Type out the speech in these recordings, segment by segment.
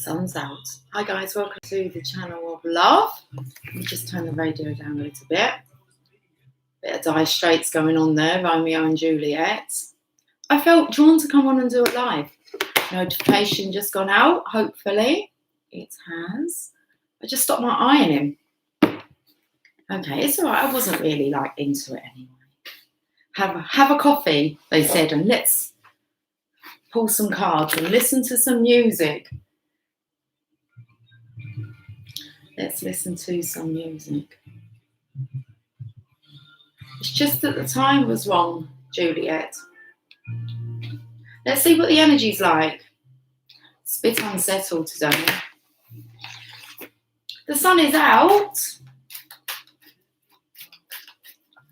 Sun's out. Hi guys, welcome to the channel of love. Let me just turn the radio down a little bit. Bit of Dire Straits going on there, Romeo and Juliet. I felt drawn to come on and do it live. Notification just gone out, hopefully. It has. I just stopped my ironing. Okay, it's alright, I wasn't really into it anyway. Have a coffee, they said, and let's pull some cards and listen to some music. Let's listen to some music. It's just that the time was wrong, Juliet. Let's see what the energy's like. It's a bit unsettled today. The sun is out.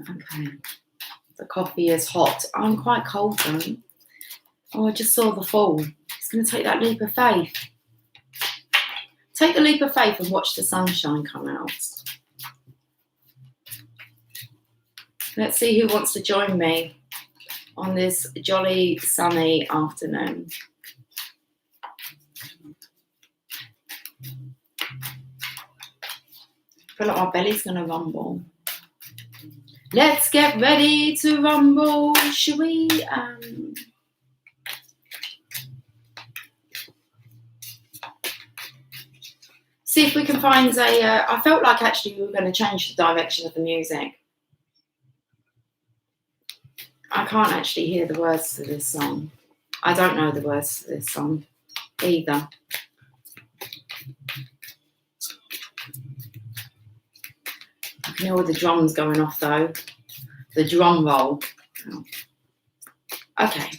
Okay. The coffee is hot. I'm quite cold though. Oh, I just saw the fall. It's going to take that leap of faith. Take the leap of faith and watch the sunshine come out. Let's see who wants to join me on this jolly sunny afternoon. I feel like my belly's going to rumble. Let's get ready to rumble, shall we? See if we can find I felt like actually we were going to change the direction of the music. I can't actually hear the words to this song. I don't know the words to this song either. I can hear all the drums going off though. The drum roll. Oh. Okay.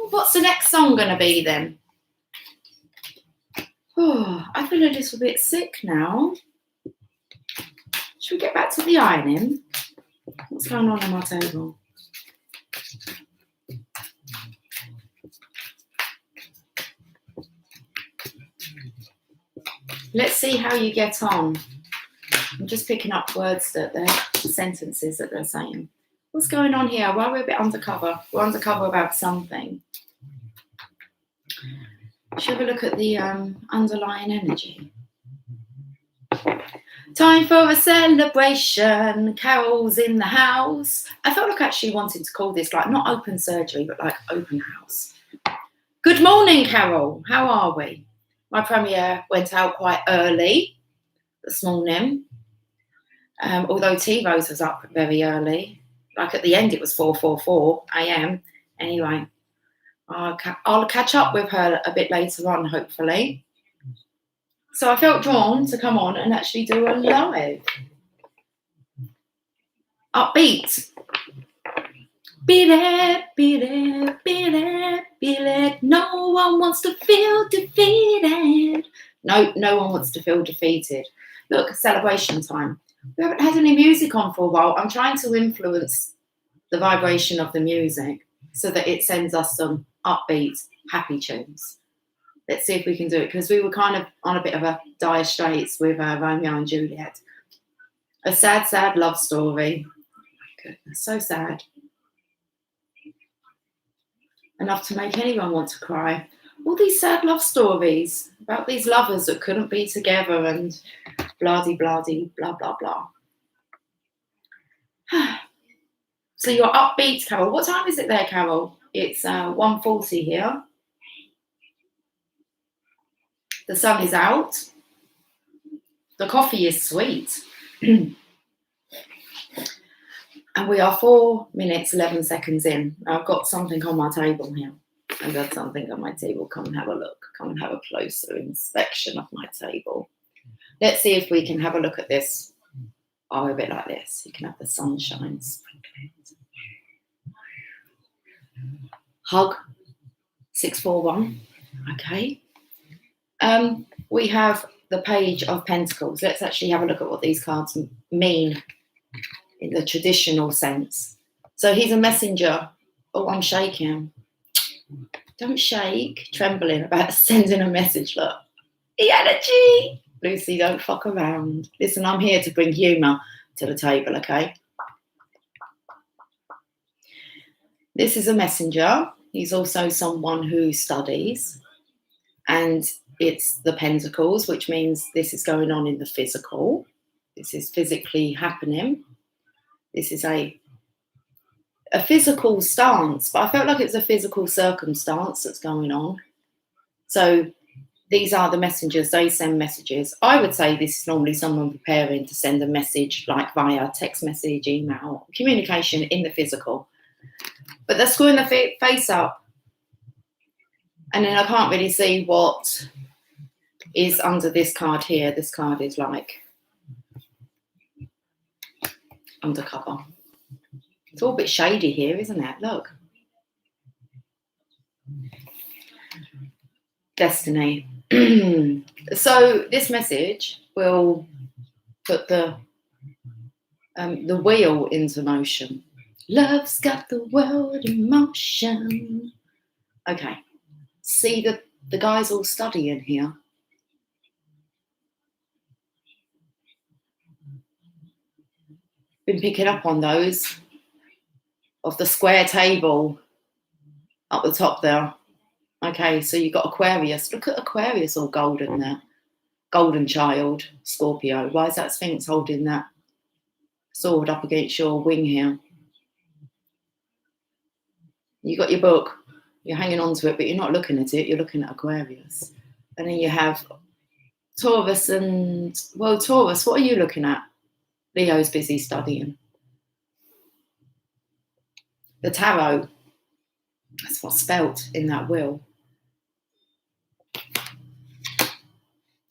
What's the next song going to be then? Oh, I feel a little bit sick now. Should we get back to the ironing? What's going on my table? Let's see how you get on. I'm just picking up words that they're sentences that they're saying. What's going on here? Well, we're a bit undercover. We're undercover about something. Should we look at the underlying energy? Time for a celebration. Carol's in the house. I felt like actually wanting to call this not open surgery, but open house. Good morning, Carol. How are we? My premiere went out quite early this morning. Although T-Rose was up very early. At the end, it was 4:44 a.m. Anyway, I'll catch up with her a bit later on, hopefully. So I felt drawn to come on and actually do a live. Upbeat. Beat it, beat it, beat it, beat it. No one wants to feel defeated. No one wants to feel defeated. Look, celebration time. We haven't had any music on for a while. I'm trying to influence the vibration of the music so that it sends us some upbeat, happy tunes. Let's see if we can do it, because we were kind of on a bit of a Dire Straits with Romeo and Juliet. A sad, sad love story. Goodness, so sad. Enough to make anyone want to cry. All these sad love stories about these lovers that couldn't be together and blah-de-blah-de, blah, blah, blah. So you're upbeat, Carol. What time is it there, Carol? It's 1:40 here. The sun is out. The coffee is sweet. And we are 4 minutes, 11 seconds in. I've got something on my table here. I've got something on my table. Come and have a look. Come and have a closer inspection of my table. Let's see if we can have a look at this. Oh, a bit like this. You can have the sunshine sprinkling. Hug 641. Okay. We have the Page of Pentacles. Let's actually have a look at what these cards mean in the traditional sense. So he's a messenger. Oh, I'm shaking. Don't shake. Trembling about sending a message. Look. The energy. Lucy, don't fuck around. Listen, I'm here to bring humour to the table, okay? This is a messenger. He's also someone who studies, and it's the Pentacles, which means this is going on in the physical. This is physically happening. This is a physical stance, but I felt like it's a physical circumstance that's going on. So these are the messengers. They send messages. I would say this is normally someone preparing to send a message, like via text message, email, communication in the physical. But they're screwing the face up. And then I can't really see what is under this card here. This card is like undercover. It's all a bit shady here, isn't it? Look. Destiny. So this message will put the wheel into motion. Love's got the world in motion. Okay. See the guys all studying here. Been picking up on those of the square table up the top there. Okay, so you've got Aquarius. Look at Aquarius all golden there. Golden child, Scorpio. Why is that Sphinx holding that sword up against your wing here? You got your book. You're hanging on to it, but you're not looking at it. You're looking at Aquarius. And then you have Taurus and... Well, Taurus, what are you looking at? Leo's busy studying. The tarot. That's what's spelt in that wheel.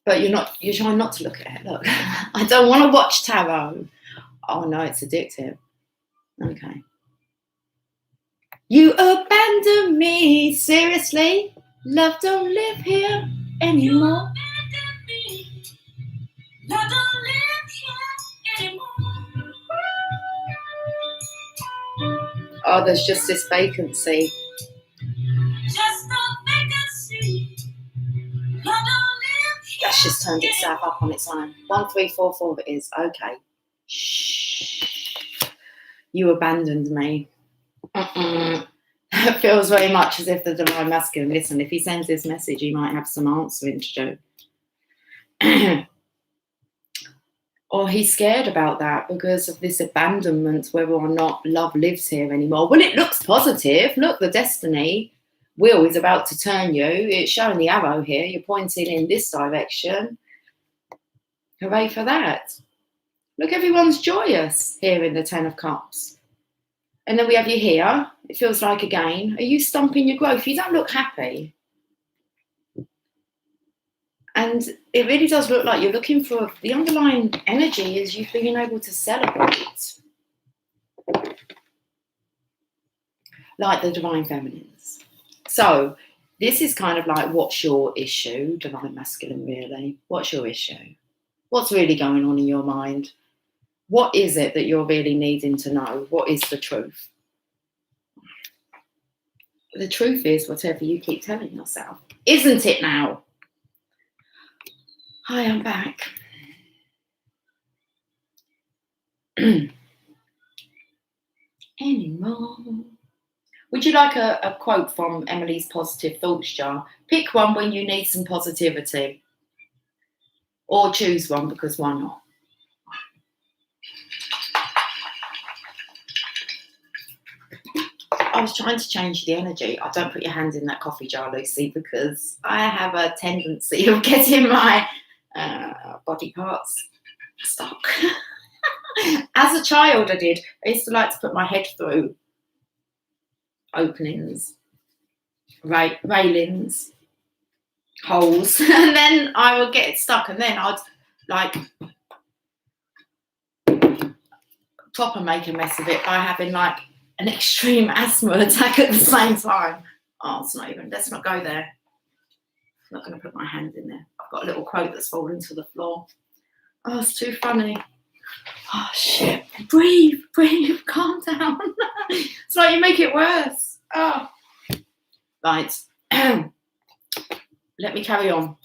But you're trying not to look at it. Look, I don't want to watch tarot. Oh no, it's addictive. Okay. You abandoned me, seriously? Love don't live here anymore. Love don't live here anymore. Oh, there's just this vacancy. Just a vacancy. Love don't live here. That's just turned itself up on its own. 1, 3, 4, 4 it is. Okay. Shh. You abandoned me. It feels very much as if the Divine Masculine, listen, if he sends this message, he might have some answering to do. Or he's scared about that because of this abandonment, whether or not love lives here anymore. Well, it looks positive. Look, the destiny wheel is about to turn you. It's showing the arrow here. You're pointing in this direction. Hooray for that. Look, everyone's joyous here in the 10 of Cups. And then we have you here. It feels like, again, are you stomping your growth? You don't look happy. And it really does look like you're looking for, the underlying energy is you've been able to celebrate. Like the Divine Feminines. So this is kind of like, what's your issue, Divine Masculine, really? What's your issue? What's really going on in your mind? What is it that you're really needing to know? What is the truth? The truth is whatever you keep telling yourself. Isn't it now? Hi, I'm back. Anymore. Would you like a quote from Emily's Positive Thoughts jar? Pick one when you need some positivity. Or choose one, because why not? I was trying to change the energy. I don't put your hand in that coffee jar, Lucy, because I have a tendency of getting my body parts stuck. As a child, I did. I used to like to put my head through openings, railings, holes, and then I would get it stuck, and then I'd like proper make a mess of it by having like an extreme asthma attack at the same time. Oh, it's not even, let's not go there. I'm not going to put my hand in there. I've got a little quote that's fallen to the floor. Oh, it's too funny. Oh, shit. Breathe, calm down. It's like you make it worse. Oh. Right. Let me carry on.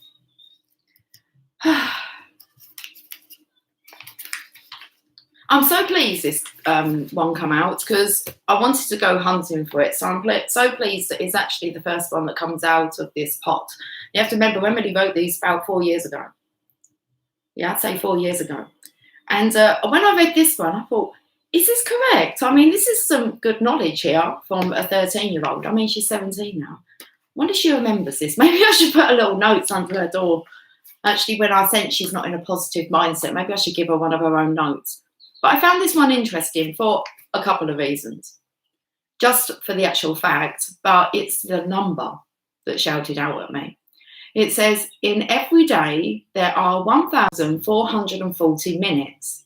I'm so pleased this one come out because I wanted to go hunting for it. So I'm so pleased that it's actually the first one that comes out of this pot. You have to remember, Emily wrote these about 4 years ago. Yeah, I'd say 4 years ago. And when I read this one, I thought, is this correct? I mean, this is some good knowledge here from a 13-year-old. I mean, she's 17 now. I wonder if she remembers this. Maybe I should put a little notes under her door. Actually, when I sense she's not in a positive mindset, maybe I should give her one of her own notes. But I found this one interesting for a couple of reasons. Just for the actual fact, but it's the number that shouted out at me. It says, in every day, there are 1,440 minutes.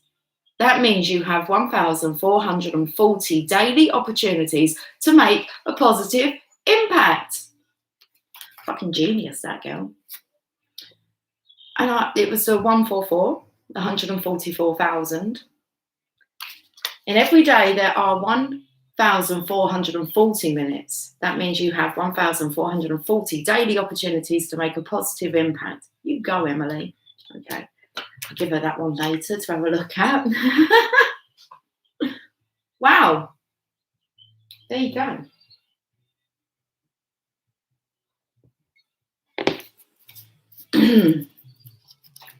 That means you have 1,440 daily opportunities to make a positive impact. Fucking genius, that girl. And it was the 144, 144,000. In every day, there are 1,440 minutes. That means you have 1,440 daily opportunities to make a positive impact. You go, Emily. Okay. I'll give her that one later to have a look at. Wow. There you go.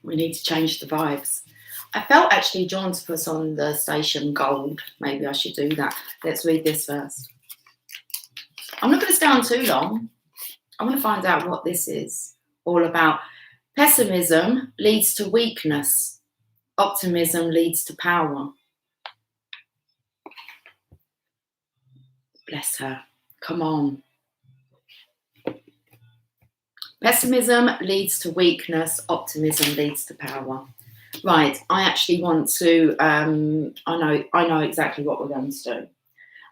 We need to change the vibes. I felt actually drawn to put on the station gold. Maybe I should do that. Let's read this first. I'm not going to stay on too long. I want to find out what this is all about. Pessimism leads to weakness. Optimism leads to power. Bless her. Come on. Pessimism leads to weakness. Optimism leads to power. Right, I actually want to, I know exactly what we're going to do.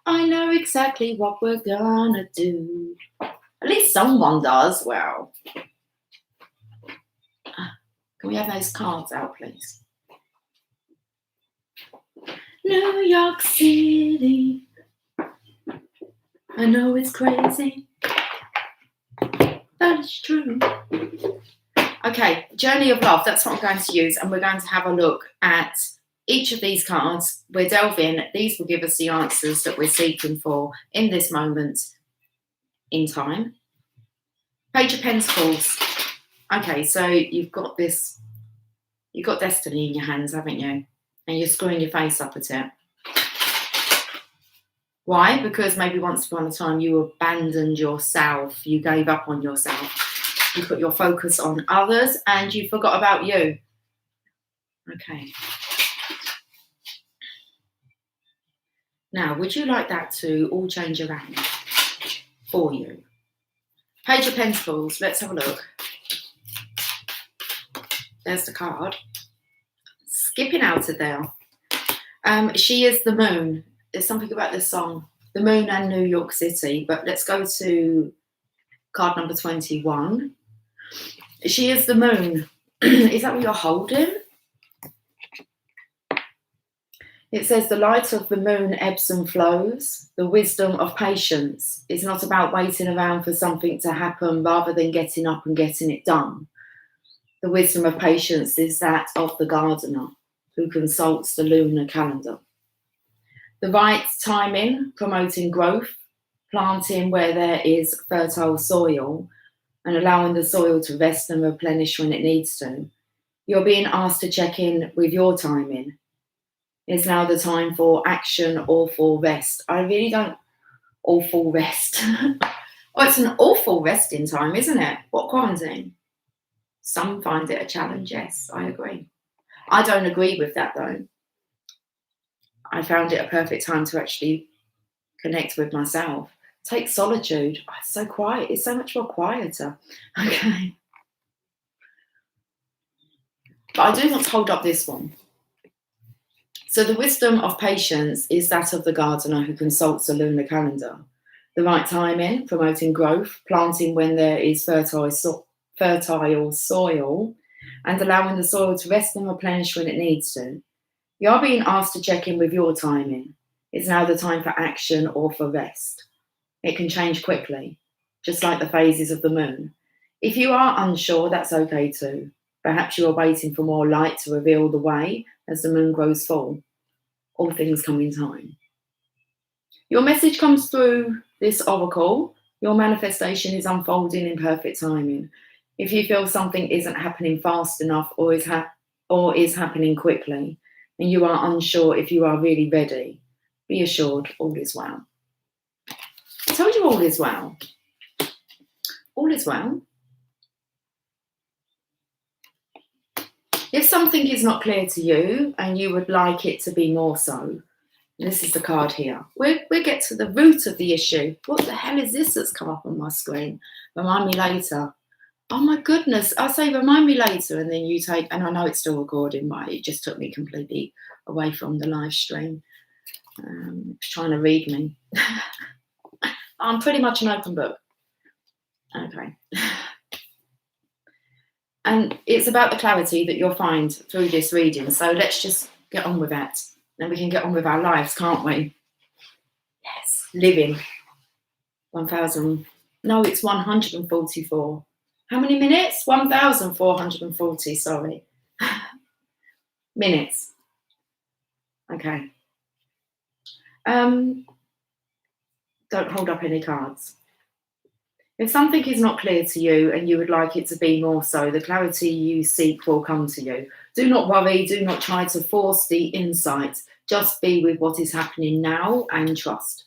I know exactly what we're going to do. At least someone does. Well, can we have those cards out, please? New York City. I know it's crazy, but it's true. Okay, Journey of Love, that's what I'm going to use, and we're going to have a look at each of these cards. We're delving. These will give us the answers that we're seeking for in this moment in time. Page of Pentacles. Okay, so you've got this, you've got destiny in your hands, haven't you? And you're screwing your face up at it. Why? Because maybe once upon a time you abandoned yourself, you gave up on yourself, you put your focus on others and you forgot about you. Okay. Now, would you like that to all change around for you? Page of Pentacles, let's have a look. There's the card. Skipping out of there. She is the moon. There's something about this song, the moon and New York City, but let's go to card number 21. She is the moon. Is that what you're holding? It says the light of the moon ebbs and flows. The wisdom of patience is not about waiting around for something to happen rather than getting up and getting it done. The wisdom of patience is that of the gardener who consults the lunar calendar. The right timing, promoting growth, planting where there is fertile soil and allowing the soil to rest and replenish when it needs to. You're being asked to check in with your timing. Is now the time for action or for rest? I really don't awful rest. Oh, it's an awful resting time, isn't it? What, quarantine? Some find it a challenge, yes, I agree. I don't agree with that though. I found it a perfect time to actually connect with myself. Take solitude. Oh, it's so quiet. It's so much more quieter. Okay. But I do want to hold up this one. So the wisdom of patience is that of the gardener who consults the lunar calendar. The right timing, promoting growth, planting when there is fertile soil, and allowing the soil to rest and replenish when it needs to. You are being asked to check in with your timing. It's now the time for action or for rest. It can change quickly, just like the phases of the moon. If you are unsure, that's okay too. Perhaps you are waiting for more light to reveal the way as the moon grows full. all things come in time. Your message comes through this oracle. Your manifestation is unfolding in perfect timing. If you feel something isn't happening fast enough or is happening quickly, and you are unsure if you are really ready, be assured all is well. I told you all is well. All is well. If something is not clear to you and you would like it to be more so, this is the card here. We'll get to the root of the issue. What the hell is this that's come up on my screen? Remind me later. Oh my goodness. I say remind me later, and then you take, and I know it's still recording, right? It just took me completely away from the live stream. It's trying to read me. I'm pretty much an open book. Okay. And it's about the clarity that you'll find through this reading. So let's just get on with that. Then we can get on with our lives, can't we? Yes, living. 1,000. No, it's 144. How many minutes? 1,440, sorry. Minutes. Okay. Don't hold up any cards. If something is not clear to you and you would like it to be more so, the clarity you seek will come to you. Do not worry, do not try to force the insight. Just be with what is happening now and trust.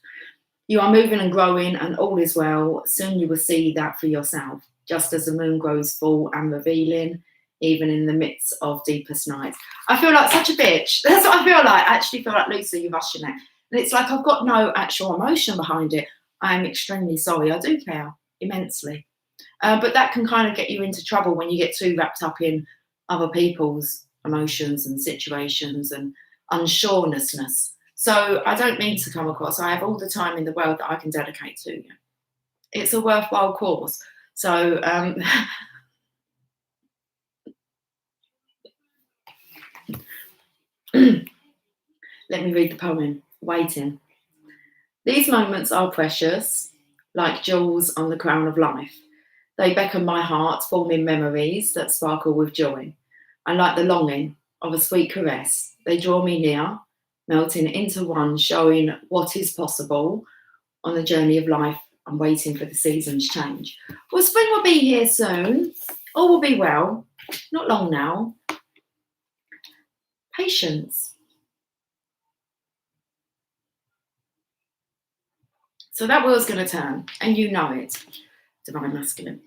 You are moving and growing and all is well. Soon you will see that for yourself, just as the moon grows full and revealing, even in the midst of deepest nights. I feel like such a bitch. That's what I feel like. I actually feel like, Lucy, you're rushing it. And it's like I've got no actual emotion behind it. I'm extremely sorry. I do care immensely. But that can kind of get you into trouble when you get too wrapped up in other people's emotions and situations and unsureness. So I don't mean to come across. I have all the time in the world that I can dedicate to you. It's a worthwhile cause. So let me read the poem, Waiting. These moments are precious, like jewels on the crown of life. They beckon my heart, forming memories that sparkle with joy. And like the longing of a sweet caress, they draw me near, melting into one, showing what is possible on the journey of life. I'm waiting for the seasons change. Well, spring will be here soon. All will be well. Not long now. Patience. So that wheel's going to turn, and you know it, Divine Masculine.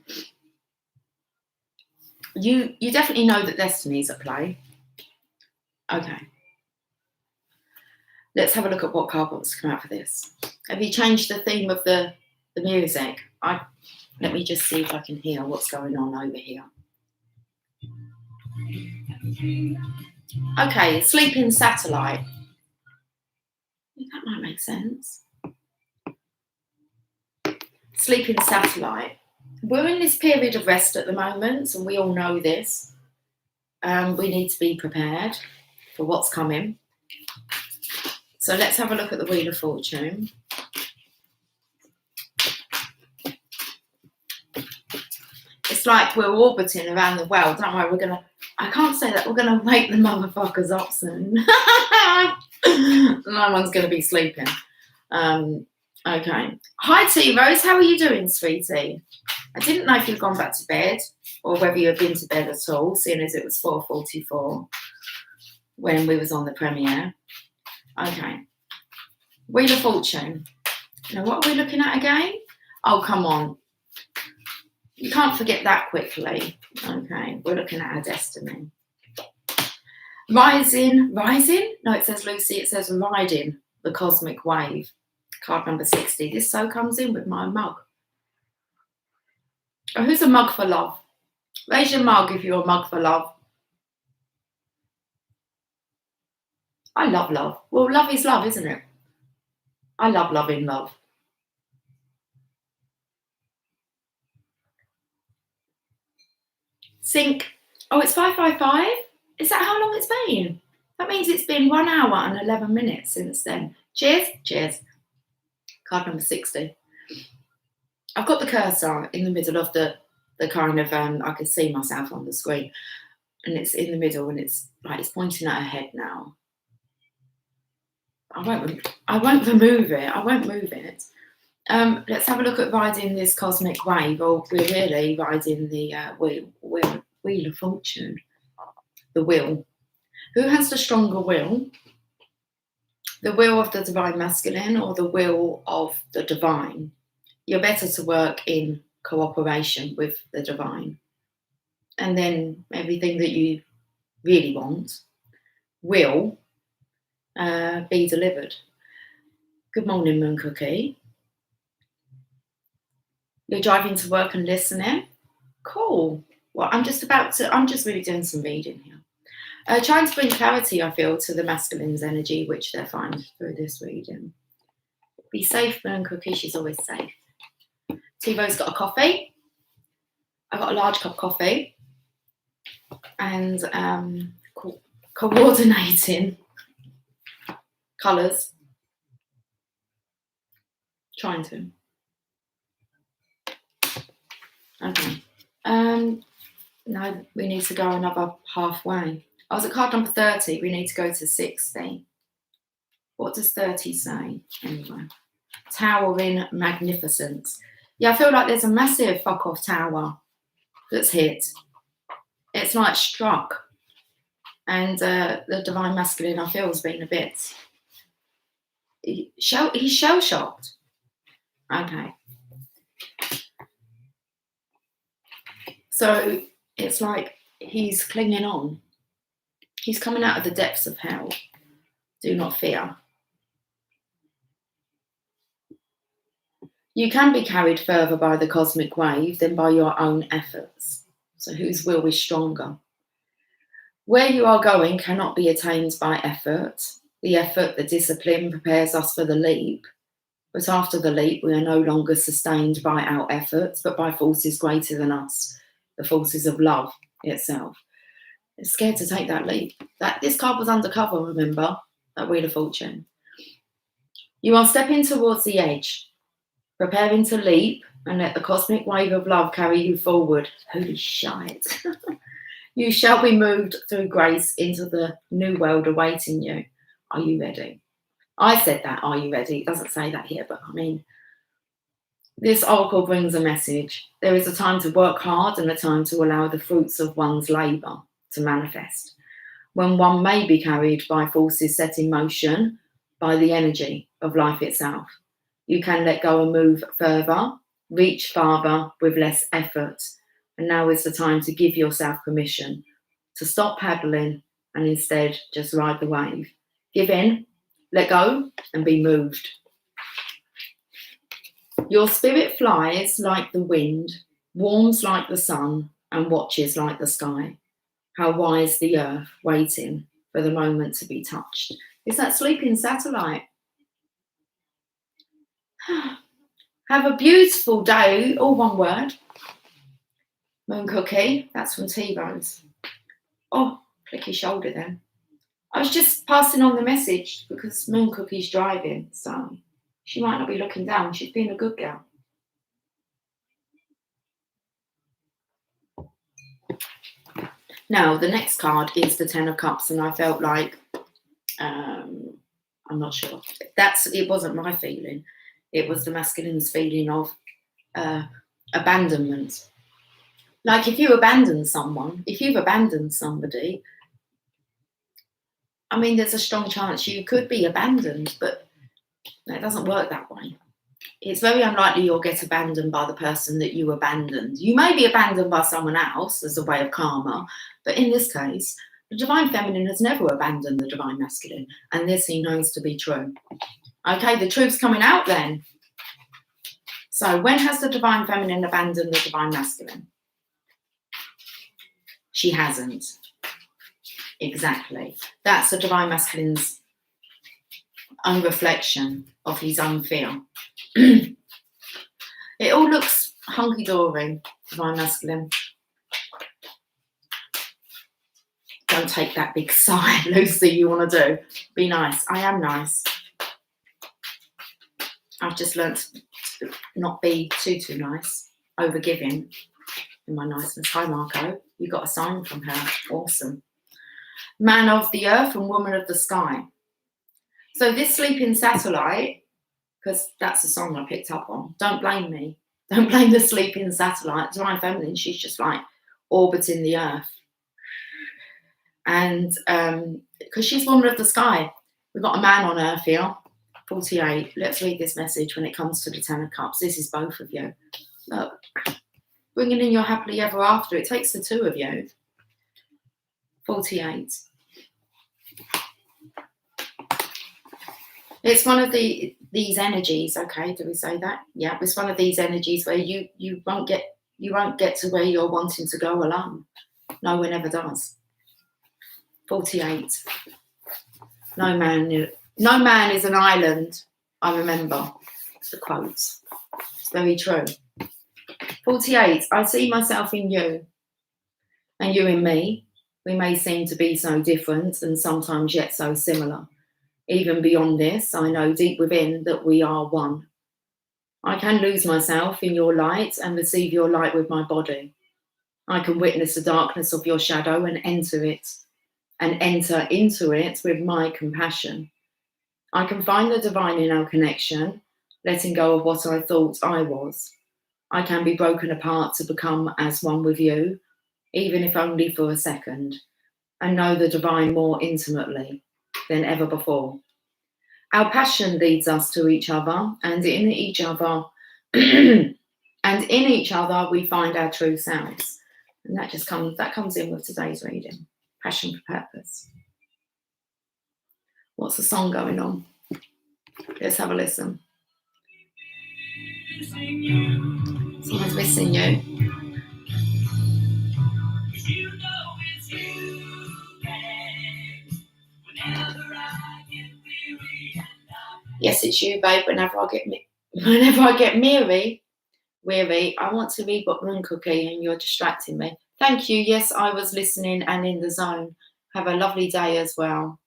You definitely know that destiny's at play. Okay. Let's have a look at what card wants to come out for this. Have you changed the theme of the music? Let me just see if I can hear what's going on over here. Okay, Sleeping Satellite. That might make sense. Sleeping Satellite. We're in this period of rest at the moment, and we all know this. We need to be prepared for what's coming. So let's have a look at the Wheel of Fortune. It's like we're orbiting around the world, don't worry, I can't say that, we're going to wake the motherfuckers up soon. No one's going to be sleeping. Okay. Hi, T-Rose. How are you doing, sweetie? I didn't know if you'd gone back to bed or whether you had been to bed at all, seeing as it was 4:44 when we was on the premiere. Okay. Wheel of Fortune. Now, what are we looking at again? Oh, come on. You can't forget that quickly. Okay. We're looking at our destiny. Rising? No, it says Lucy. It says riding the cosmic wave. Card number 60. This so comes in with my mug. Oh, who's a mug for love? Raise your mug if you're a mug for love. I love love. Well, love is love, isn't it? I love loving love. Sync. Oh, it's 5:55. Is that how long it's been? That means it's been 1 hour and 11 minutes since then. Cheers. Cheers. Card number 60. I've got the cursor in the middle of the kind of, I can see myself on the screen, and it's in the middle, and it's like it's pointing at her head now. I won't remove it. I won't move it. Let's have a look at riding this cosmic wave. Or we're really riding the wheel of fortune. The will. Who has the stronger will? The will of the divine masculine or the will of the divine? You're better to work in cooperation with the divine. And then everything that you really want will be delivered. Good morning, Moon Cookie. You're driving to work and listening? Cool. Well, I'm just really doing some reading here. Trying to bring clarity, I feel, to the masculine's energy, which they'll find through this reading. Be safe, Moon Cookie. She's always safe. Tivo's got a coffee. I've got a large cup of coffee. And coordinating colours. Trying to. Okay. Now we need to go another halfway. I was at card number 30. We need to go to 60. What does 30 say? Anyway. Towering magnificence. Yeah, I feel like there's a massive fuck-off tower that's hit. It's like struck. And the divine masculine, I feel, has been a bit... He's shell-shocked. Okay. So it's like he's clinging on. He's coming out of the depths of hell. Do not fear. You can be carried further by the cosmic wave than by your own efforts. So whose will is stronger? Where you are going cannot be attained by effort. The effort, the discipline prepares us for the leap. But after the leap, we are no longer sustained by our efforts, but by forces greater than us, the forces of love itself. It's scared to take that leap. This card was undercover, remember? That Wheel of Fortune. You are stepping towards the edge, preparing to leap and let the cosmic wave of love carry you forward. Holy shit. You shall be moved through grace into the new world awaiting you. Are you ready? I said that, are you ready? It doesn't say that here, but I mean, this oracle brings a message. There is a time to work hard and a time to allow the fruits of one's labour to manifest. When one may be carried by forces set in motion by the energy of life itself. You can let go and move further, reach farther with less effort. And now is the time to give yourself permission to stop paddling and instead just ride the wave. Give in, let go, and be moved. Your spirit flies like the wind, warms like the sun, and watches like the sky. How wise the earth, waiting for the moment to be touched. It's that sleeping satellite. Have a beautiful day, all one word. Moon Cookie, that's from T-Rose. Oh, click your shoulder then. I was just passing on the message because Moon Cookie's driving, so she might not be looking down. She's being a good girl. Now, the next card is the Ten of Cups, and I felt like, I'm not sure. It wasn't my feeling. It was the masculine's feeling of abandonment. Like if you abandon someone, if you've abandoned somebody, I mean, there's a strong chance you could be abandoned, but it doesn't work that way. It's very unlikely you'll get abandoned by the person that you abandoned. You may be abandoned by someone else as a way of karma, but in this case, the divine feminine has never abandoned the divine masculine, and this he knows to be true. Okay, the truth's coming out then. So when has the divine feminine abandoned the divine masculine? She hasn't. Exactly. That's the divine masculine's own reflection of his own fear. It all looks hunky-dory, divine masculine. Don't take that big sigh, Lucy, you want to do. Be nice. I am nice. I've just learnt to not be too nice, over-giving in my niceness. Hi, Marco. You got a sign from her. Awesome. Man of the earth and woman of the sky. So this sleeping satellite, because that's the song I picked up on. Don't blame me. Don't blame the sleeping satellite. Divine Feminine, she's just like orbiting the earth. And because she's woman of the sky. We've got a man on earth here, 48. Let's read this message when it comes to the 10 of Cups. This is both of you. Look, bringing in your happily ever after. It takes the two of you. 48. It's one of these energies. Okay, do we say that? Yeah, it's one of these energies where you won't get to where you're wanting to go alone. No one ever does. 48. No man is an island. I remember the quotes. It's very true. 48. I see myself in you, and you in me. We may seem to be so different, and sometimes yet so similar. Even beyond this, I know deep within that we are one. I can lose myself in your light and receive your light with my body. I can witness the darkness of your shadow and enter into it with my compassion. I can find the divine in our connection, letting go of what I thought I was. I can be broken apart to become as one with you, even if only for a second, and know the divine more intimately than ever before. Our passion leads us to each other, and in each other, we find our true selves. And that comes in with today's reading. Passion for purpose. What's the song going on? Let's have a listen. Someone's missing you. Yes, it's you, babe. Whenever I get weary, I want to read but Moon Cookie, and you're distracting me. Thank you. Yes, I was listening and in the zone. Have a lovely day as well,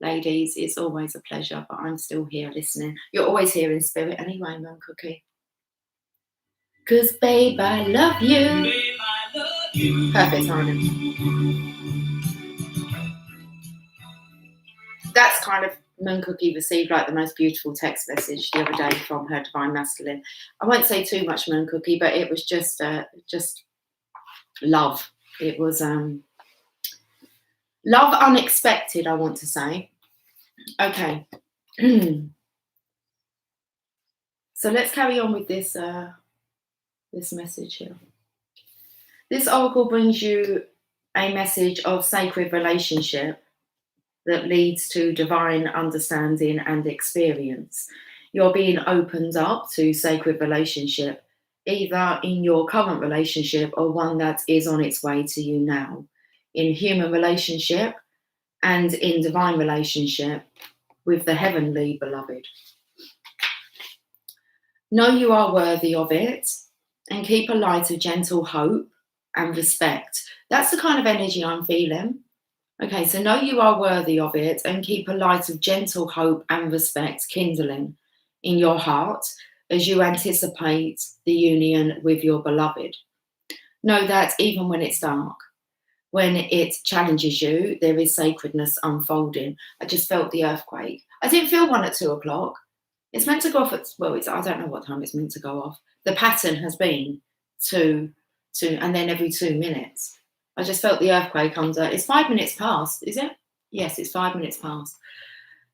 ladies. It's always a pleasure, but I'm still here listening. You're always here in spirit anyway, Moon Cookie. 'Cause babe, I love you. Babe, I love you. Perfect timing. That's kind of Moon Cookie received like the most beautiful text message the other day from her divine masculine. I won't say too much, Moon Cookie, but it was just love. It was love unexpected, I want to say. Okay. So let's carry on with this this message here. This oracle brings you a message of sacred relationship that leads to divine understanding and experience. You're being opened up to sacred relationship, either in your current relationship or one that is on its way to you now, in human relationship and in divine relationship with the heavenly beloved. Know you are worthy of it and keep a light of gentle hope and respect. That's the kind of energy I'm feeling. Okay, so know you are worthy of it and keep a light of gentle hope and respect kindling in your heart as you anticipate the union with your beloved. Know that even when it's dark, when it challenges you, there is sacredness unfolding. I just felt the earthquake. I didn't feel one at 2 o'clock. It's meant to go off at, I don't know what time it's meant to go off. The pattern has been to and then every 2 minutes. I just felt the earthquake under. It's 5 minutes past, is it? Yes, it's 5 minutes past.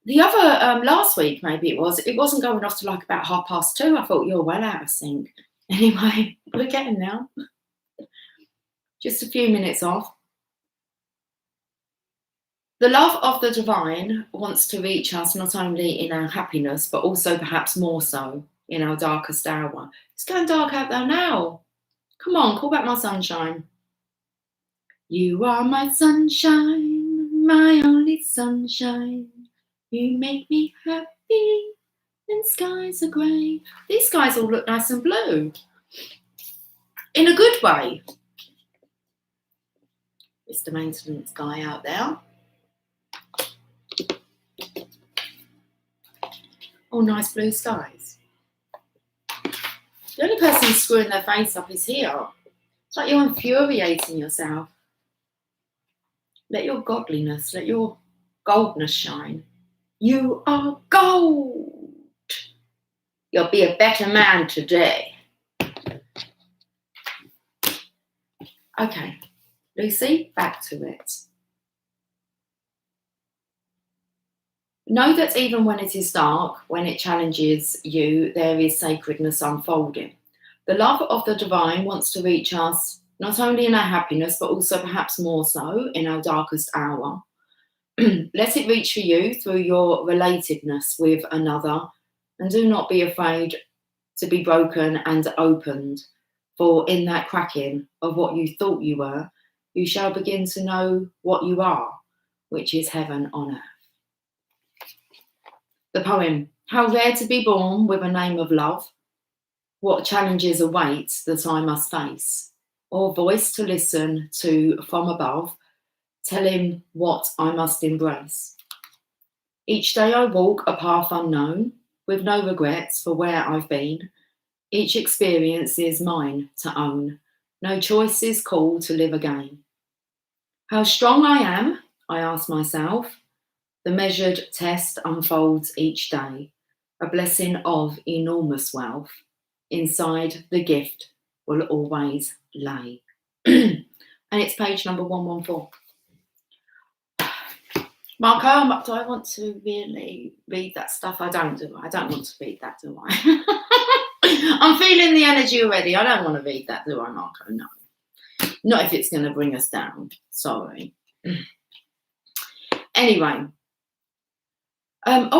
The other, last week maybe it wasn't going off to like about 2:30. I thought, you're well out of sync. Anyway, we're getting now. Just a few minutes off. The love of the divine wants to reach us not only in our happiness, but also perhaps more so in our darkest hour. It's going dark out there now. Come on, call back my sunshine. You are my sunshine, my only sunshine. You make me happy when skies are grey. These skies all look nice and blue. In a good way. Mr. Maintenance guy out there. Oh, nice blue skies. The only person who's screwing their face up is here. It's like you're infuriating yourself. Let your godliness, let your goldness shine. You are gold. You'll be a better man today. Okay, Lucy, back to it. Know that even when it is dark, when it challenges you, there is sacredness unfolding. The love of the divine wants to reach us, not only in our happiness, but also perhaps more so in our darkest hour. Let it reach for you through your relatedness with another, and do not be afraid to be broken and opened, for in that cracking of what you thought you were, you shall begin to know what you are, which is heaven on earth. The poem, how rare to be born with a name of love, what challenges await that I must face, or voice to listen to from above, telling what I must embrace. Each day I walk a path unknown, with no regrets for where I've been. Each experience is mine to own, no choice is called to live again. How strong I am, I ask myself. The measured test unfolds each day, a blessing of enormous wealth. Inside the gift will always lay. And it's page number 114. Marco, do I want to really read that stuff? I don't want to read that, do I? I'm feeling the energy already. I don't want to read that, do I, Marco? No. Not if it's going to bring us down. Sorry. Anyway. I'm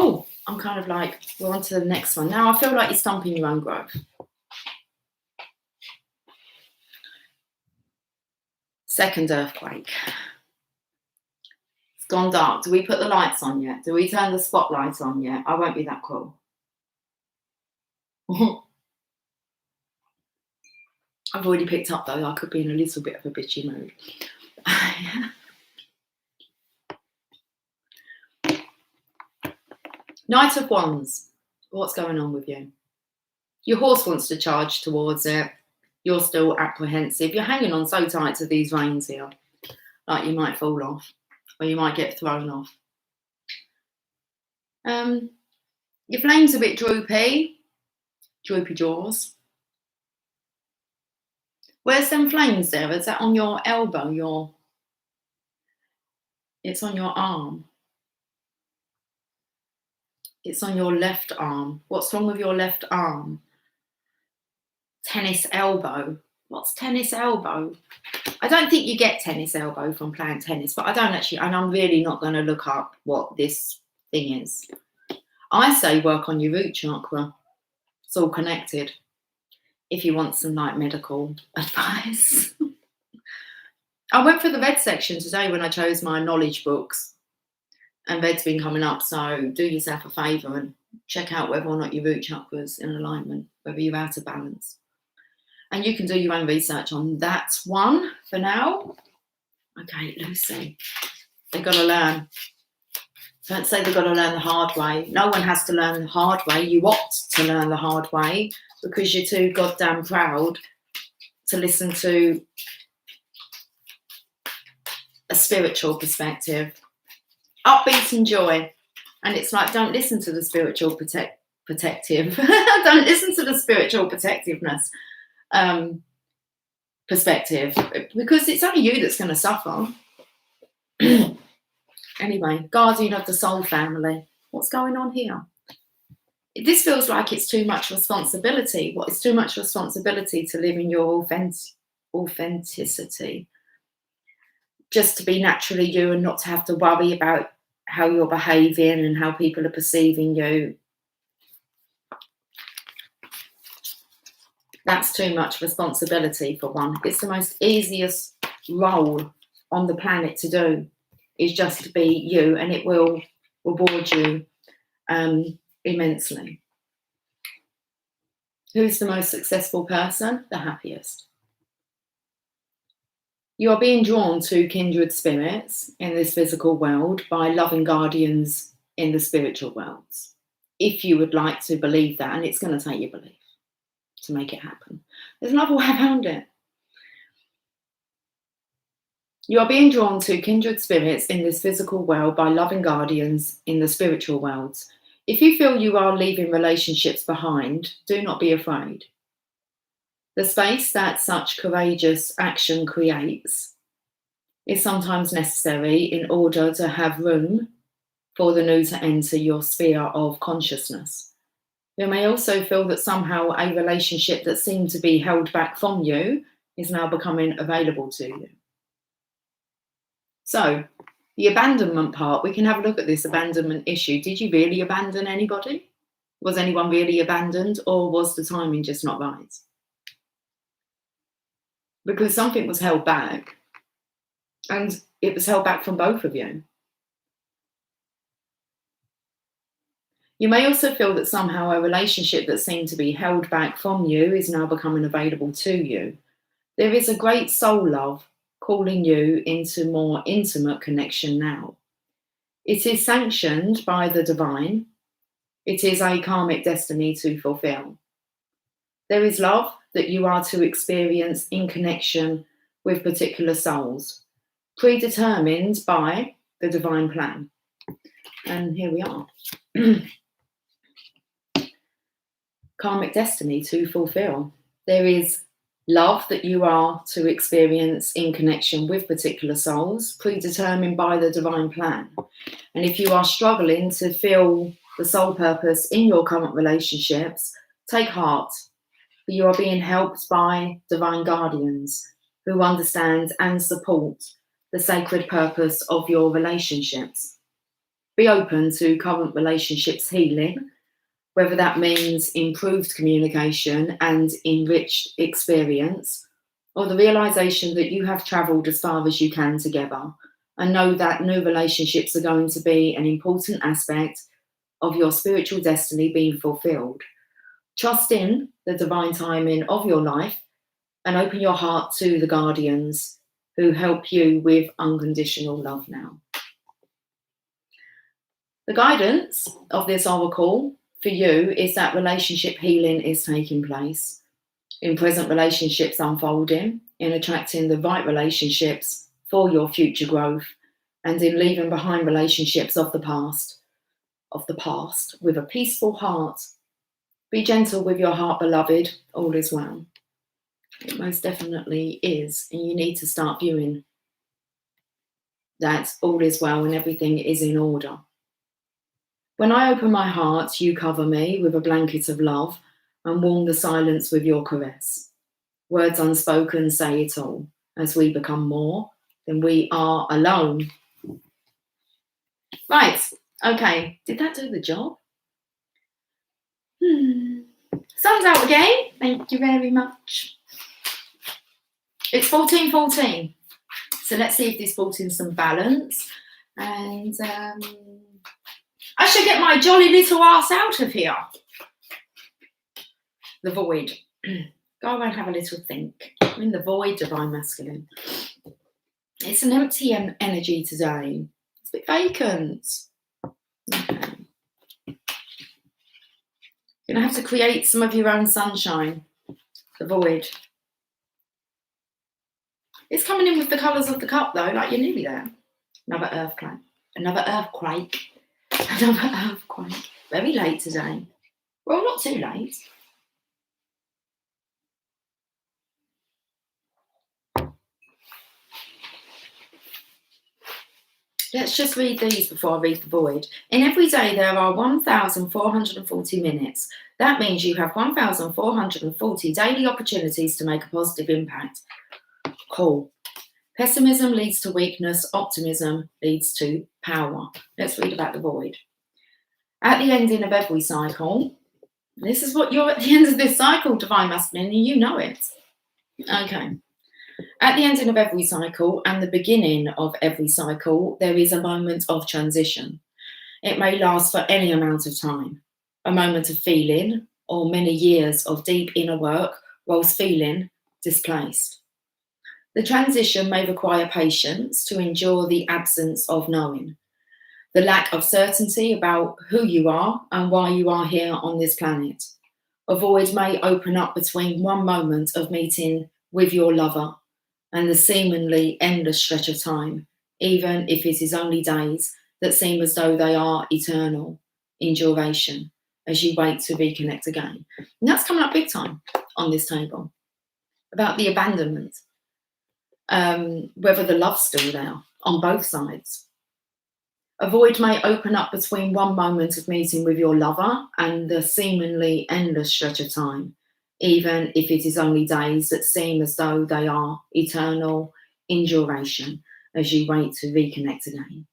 kind of like, we're on to the next one. Now I feel like you're stumping your own growth. Second earthquake. It's gone dark. Do we put the lights on yet? Do we turn the spotlight on yet? I won't be that cruel. I've already picked up though, I could be in a little bit of a bitchy mood. Knight of Wands. What's going on with you? Your horse wants to charge towards it. You're still apprehensive. You're hanging on so tight to these reins here. Like you might fall off. Or you might get thrown off. Your flame's a bit droopy. Droopy jaws. Where's them flames there? Is that on your elbow? It's on your arm. It's on your left arm. What's wrong with your left arm? Tennis elbow. What's tennis elbow? I don't think you get tennis elbow from playing tennis, but I don't actually, and I'm really not going to look up what this thing is. I say work on your root chakra. It's all connected. If you want some like medical advice. I went for the red section today when I chose my knowledge books. And red's been coming up, so do yourself a favour and check out whether or not your root chakra's in alignment, whether you're out of balance. And you can do your own research on that one for now. Okay, Lucy, they've got to learn. Don't say they've got to learn the hard way. No one has to learn the hard way. You opt to learn the hard way because you're too goddamn proud to listen to a spiritual perspective. Upbeat and joy. And it's like, don't listen to the spiritual protective. Don't listen to the spiritual protectiveness perspective, because it's only you that's going to suffer. Anyway, guardian of the soul family. What's going on here? This feels like it's too much responsibility. What is too much responsibility to live in your authenticity? Just to be naturally you and not to have to worry about how you're behaving and how people are perceiving you. That's too much responsibility for one. It's the most easiest role on the planet to do, is just to be you, and it will reward you immensely. Who's the most successful person? The happiest. You are being drawn to kindred spirits in this physical world by loving guardians in the spiritual worlds. If you would like to believe that, and it's going to take your belief to make it happen. There's another way around it. You are being drawn to kindred spirits in this physical world by loving guardians in the spiritual worlds. If you feel you are leaving relationships behind, do not be afraid. The space that such courageous action creates is sometimes necessary in order to have room for the new to enter your sphere of consciousness. You may also feel that somehow a relationship that seemed to be held back from you is now becoming available to you. So, the abandonment part, we can have a look at this abandonment issue. Did you really abandon anybody? Was anyone really abandoned, or was the timing just not right? Because something was held back, and it was held back from both of you. You may also feel that somehow a relationship that seemed to be held back from you is now becoming available to you. There is a great soul love calling you into more intimate connection now. It is sanctioned by the divine. It is a karmic destiny to fulfill. There is love that you are to experience in connection with particular souls, predetermined by the divine plan. And here we are. Karmic destiny to fulfill. There is love that you are to experience in connection with particular souls, predetermined by the divine plan. And if you are struggling to feel the soul purpose in your current relationships, take heart, for you are being helped by divine guardians who understand and support the sacred purpose of your relationships. Be open to current relationships healing, whether that means improved communication and enriched experience, or the realization that you have traveled as far as you can together, and know that new relationships are going to be an important aspect of your spiritual destiny being fulfilled. Trust in the divine timing of your life and open your heart to the guardians who help you with unconditional love now. The guidance of this oracle for you is that relationship healing is taking place, in present relationships unfolding, in attracting the right relationships for your future growth, and in leaving behind relationships of the past with a peaceful heart. Be gentle with your heart, beloved, all is well. It most definitely is, and you need to start viewing that all is well and everything is in order. When I open my heart, you cover me with a blanket of love and warm the silence with your caress. Words unspoken say it all. As we become more, then we are alone. Right, okay, did that do the job? Sun's out again, thank you very much. It's 14:14, so let's see if this brought in some balance. And I should get my jolly little ass out of here. The void. Go away and have a little think. I'm in the void, divine masculine. It's an empty energy today. It's a bit vacant. Okay. You're going to have to create some of your own sunshine. The void. It's coming in with the colours of the cup though, like you're nearly there. Another earthquake. Another earthquake. Another earthquake. Very late today. Well, not too late. Let's just read these before I read the void. In every day there are 1,440 minutes. That means you have 1,440 daily opportunities to make a positive impact. Cool. Pessimism leads to weakness. Optimism leads to power. Let's read about the void. At the ending of every cycle, this is what you're at the end of this cycle, divine masculine, and you know it. Okay. At the ending of every cycle and the beginning of every cycle, there is a moment of transition. It may last for any amount of time, a moment of feeling or many years of deep inner work whilst feeling displaced. The transition may require patience to endure the absence of knowing, the lack of certainty about who you are and why you are here on this planet. A void may open up between one moment of meeting with your lover and the seemingly endless stretch of time, even if it is only days that seem as though they are eternal in duration as you wait to reconnect again. And that's coming up big time on this table about the abandonment, whether the love's still there on both sides. A void may open up between one moment of meeting with your lover and the seemingly endless stretch of time, even if it is only days that seem as though they are eternal in duration as you wait to reconnect again.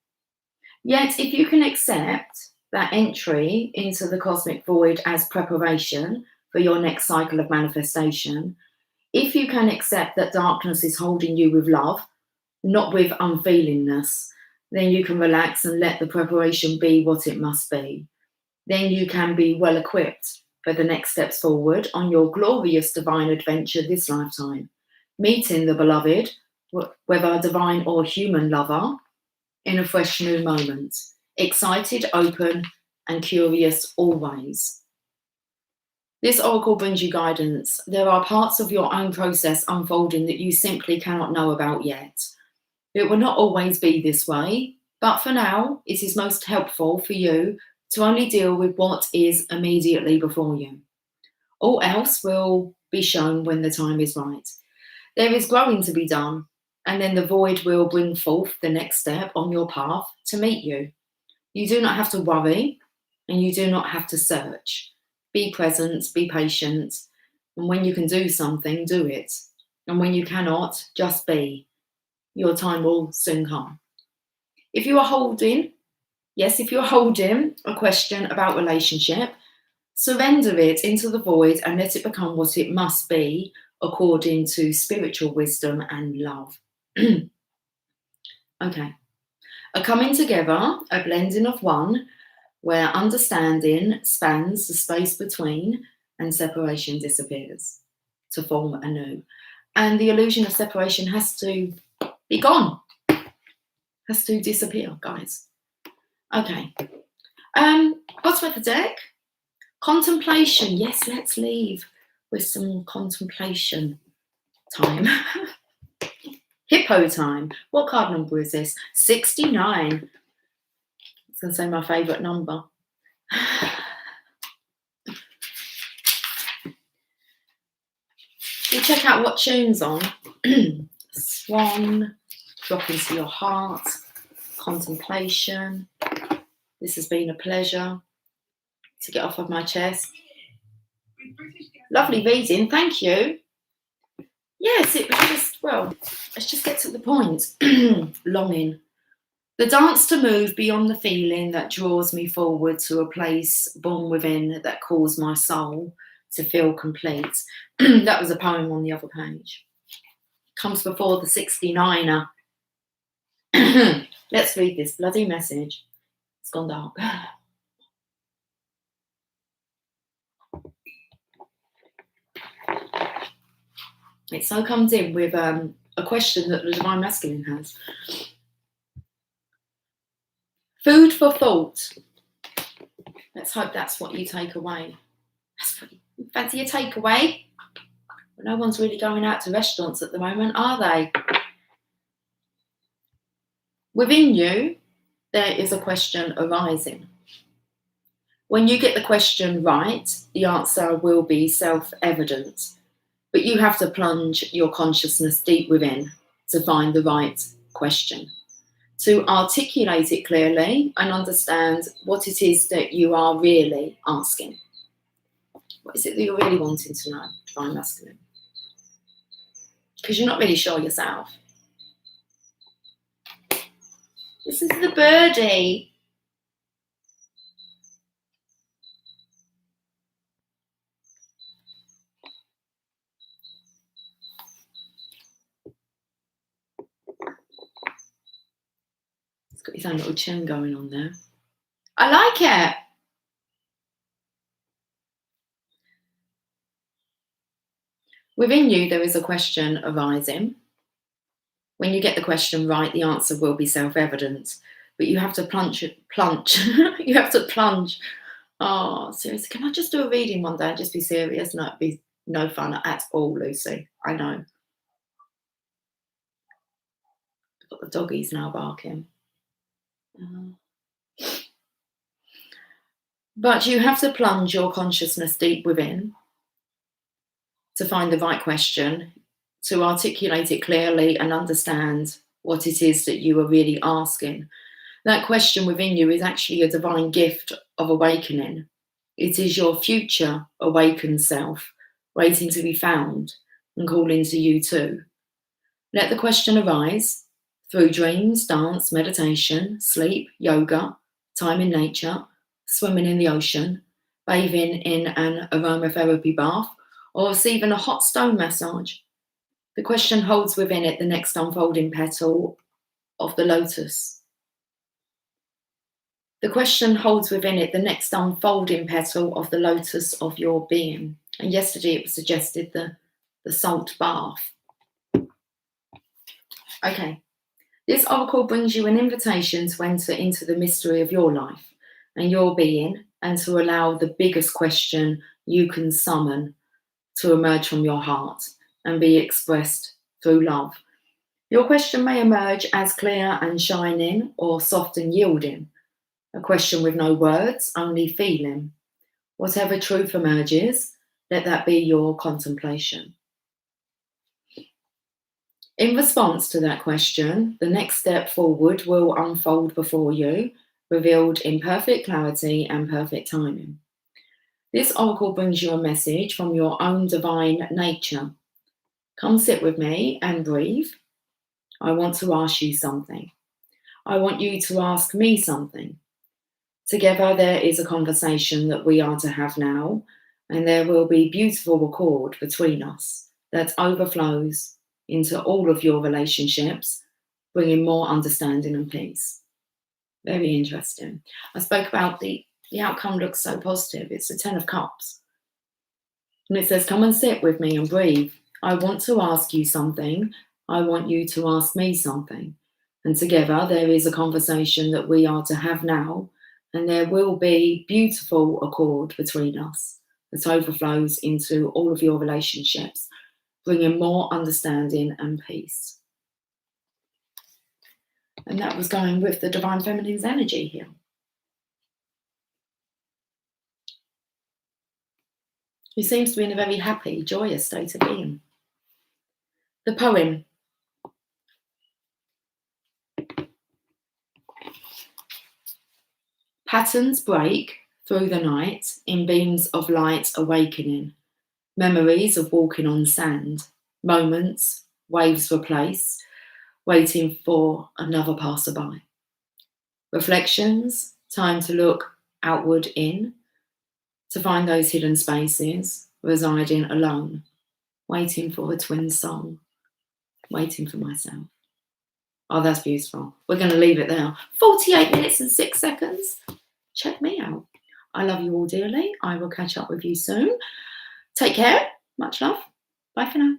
Yet, if you can accept that entry into the cosmic void as preparation for your next cycle of manifestation, if you can accept that darkness is holding you with love, not with unfeelingness, then you can relax and let the preparation be what it must be. Then you can be well equipped for the next steps forward on your glorious divine adventure this lifetime, meeting the beloved, whether a divine or human lover, in a fresh new moment, excited, open, and curious always. This oracle brings you guidance. There are parts of your own process unfolding that you simply cannot know about yet. It will not always be this way, but for now, it is most helpful for you to only deal with what is immediately before you. All else will be shown when the time is right. There is growing to be done, and then the void will bring forth the next step on your path to meet you. You do not have to worry, and you do not have to search. Be present, be patient, and when you can do something, do it. And when you cannot, just be. Your time will soon come. If you're holding a question about relationship, surrender it into the void and let it become what it must be according to spiritual wisdom and love. Okay. A coming together, a blending of one, where understanding spans the space between and separation disappears to form anew. And the illusion of separation has to be gone, has to disappear, guys. Okay. Bottom of the deck, contemplation. Yes, let's leave with some contemplation time. Hippo time. What card number is this? 69. It's going to say my favourite number. You check out what tune's on. Swan, drop into your heart, contemplation. This has been a pleasure to get off of my chest. Lovely reading, thank you. Yes, it was just, well, let's just get to the point. Longing. The dance to move beyond the feeling that draws me forward to a place born within that calls my soul to feel complete. That was a poem on the other page. Comes before the 69er. Let's read this bloody message. It's gone dark. It so comes in with a question that the Divine Masculine has. Food for thought. Let's hope that's what you take away. That's what you fancy a takeaway? No one's really going out to restaurants at the moment, are they? Within you, there is a question arising. When you get the question right, the answer will be self-evident. But you have to plunge your consciousness deep within to find the right question, to articulate it clearly and understand what it is that you are really asking. What is it that you're really wanting to know, Divine Masculine? Because you're not really sure yourself. This is the birdie. It's got his own little tune going on there. I like it. Within you, there is a question arising. When you get the question right, the answer will be self-evident. But you have to plunge. You have to plunge. Oh, seriously, can I just do a reading one day and just be serious? No, it'd be no fun at all, Lucy. I know. Got the doggies now barking. But you have to plunge your consciousness deep within to find the right question, to articulate it clearly and understand what it is that you are really asking. That question within you is actually a divine gift of awakening. It is your future awakened self waiting to be found and calling to you too. Let the question arise through dreams, dance, meditation, sleep, yoga, time in nature, swimming in the ocean, bathing in an aromatherapy bath, or receiving a hot stone massage. The question holds within it the next unfolding petal of the lotus. The question holds within it the next unfolding petal of the lotus of your being. And yesterday it was suggested the salt bath. Okay, this oracle brings you an invitation to enter into the mystery of your life and your being, and to allow the biggest question you can summon to emerge from your heart and be expressed through love. Your question may emerge as clear and shining or soft and yielding, a question with no words, only feeling. Whatever truth emerges, let that be your contemplation. In response to that question, the next step forward will unfold before you, revealed in perfect clarity and perfect timing. This oracle brings you a message from your own divine nature. Come sit with me and breathe. I want to ask you something. I want you to ask me something. Together there is a conversation that we are to have now, and there will be beautiful accord between us that overflows into all of your relationships, bringing more understanding and peace. Very interesting. I spoke about the outcome looks so positive. It's the 10 of Cups. And it says, come and sit with me and breathe. I want to ask you something. I want you to ask me something. And together there is a conversation that we are to have now, and there will be beautiful accord between us that overflows into all of your relationships, bringing more understanding and peace. And that was going with the Divine Feminine's energy here. Who seems to be in a very happy, joyous state of being. The poem. Patterns break through the night in beams of light awakening. Memories of walking on sand. Moments, waves replace, waiting for another passerby. Reflections, time to look outward in, to find those hidden spaces, residing alone, waiting for a twin soul, waiting for myself. Oh, that's beautiful. We're going to leave it there. 48 minutes and 6 seconds. Check me out. I love you all dearly. I will catch up with you soon. Take care. Much love. Bye for now.